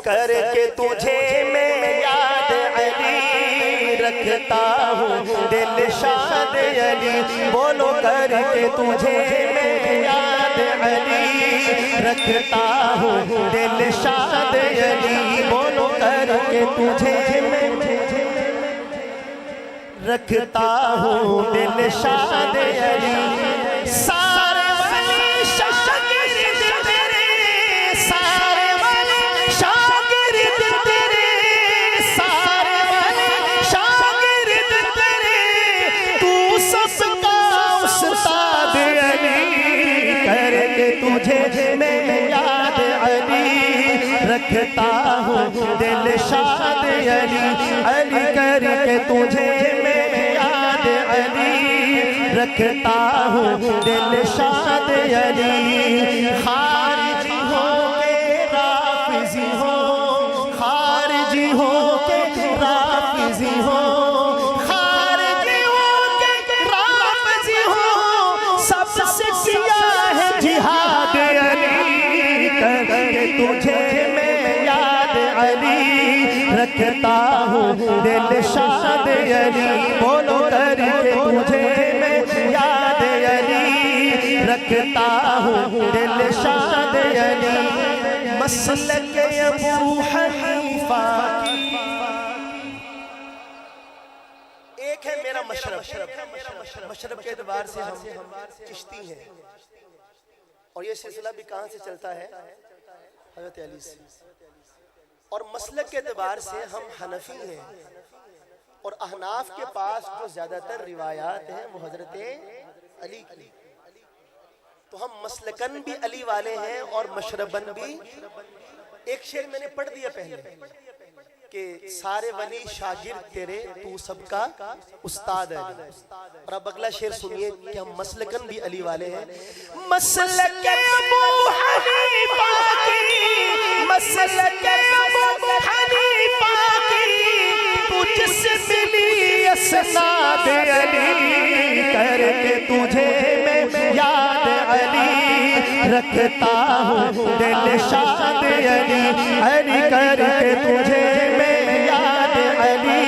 کر کے تجھے میں یاد علی رکھتا ہوں دل شاد علی بولو کر کے تجھے میں یاد علی رکھتا ہوں دل شاد علی بولو کر کے تجھے میں رکھتا ہوں دل شاد علی سارے ولی شاگرد تیرے سارے ولی شاگرد تیرے سارے ولی شاگرد تیرے تو سب کا استاد علی کر کے تجھے میں یاد علی رکھتا ہوں دل شاد علی علی کر کے تجھے رکھتا ہوں دل شاد علی خارجی ہو کے رافضی ہو خارجی ہو کے رافضی ہو خارجی ہو کے رافضی ہو سب سے کیا ہے جہاد علی کر کے تجھے میں یاد علی رکھتا ہوں دل شاد علی بولو کر کے تجھے یاد علی رکھتا ہوں دل شاد علی مسلک ابو حنیفہ ایک ہے میرا مشرب کے اعتبار سے ہم چشتی ہیں اور یہ سلسلہ بھی کہاں سے چلتا ہے حضرت علی سے اور مسلک کے اعتبار سے ہم حنفی ہیں اور احناف کے پاس جو زیادہ تر روایات ہیں وہ حضرت علی کی تو ہم مسلکن بھی علی والے ہیں اور مشربن بھی ایک شعر میں نے پڑھ دیا پہلے کہ سارے ولی شاگرد تیرے تو سب کا استاد ہے اور اب اگلا شعر سنیے کہ ہم مسلکن بھی علی والے ہیں مسلک ابو حنیفہ کی مسلک ابو حنیفہ کی تجھ سے ملی اسناد علی کر کے تجھے میں یاد علی رکھتا ہوں دل شاد علی علی کر کے تجھے میں یاد علی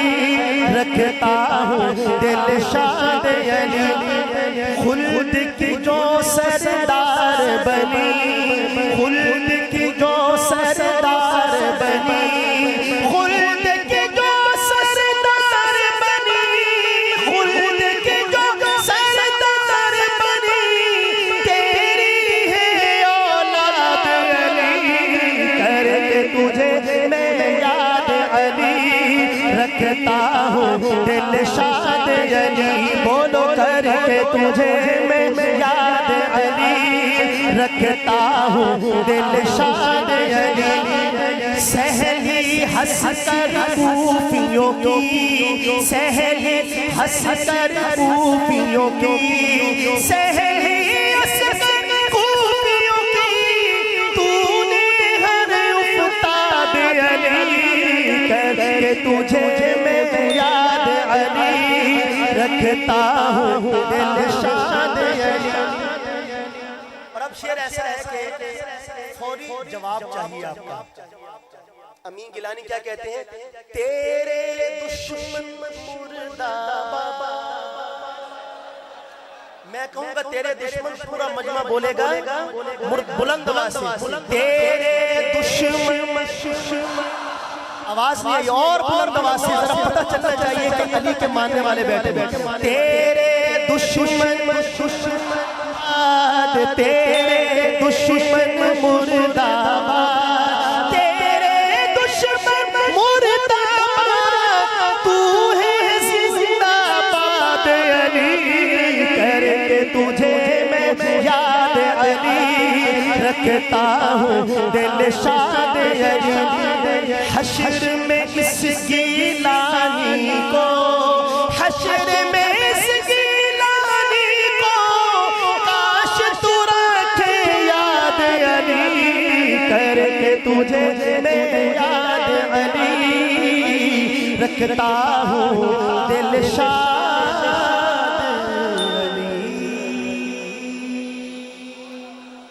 رکھتا ہوں دل شاد علی خلد کی جو سردار بنی خلد کی جو سردار بنی خلد کی جو سردار بنی خلد کی جو سردار بنی تیری ہے اولاد علی کر کے تجھے میں یاد علی رکھتا ہوں دل شاد علی بولو کر کے تجھے میں یاد علی رکھتا ہوں دل شاد علی سہلی ہنس کر کوفیوں کی سہلی ہنس کر کوفیوں کی سہلی ہنس کر کوفیوں کی تو نے ہر افتاد علی کر کے تجھے میں یاد علی رکھتا ہوں دل شاد علی اور اب شعر ایسا ہے کہ فوری جواب چاہیے آپ کا امین گیلانی کیا کہتے ہیں تیرے دشمن مردہ بابا میں کہوں گا تیرے دشمن پورا مجمع بولے گا بلند آواز سے تیرے دشمن آواز نہیں آئی اور بلند آواز سے ذرا پتہ چلنا چاہیے کہ علی کے ماننے والے بیٹھے تیرے دشمن تیرے دشمن مردہ تیرے دشمن مردہ تو ہے زندہ باد علی کر کے تجھے میں یاد علی رکھتا ہوں دل شاد علی حشر میں اس گیلانی کو حشر میں اس گیلانی کو کاش تو رکھے یاد علی کر کے تجھے میں یاد علی رکھتا ہوں دل شاد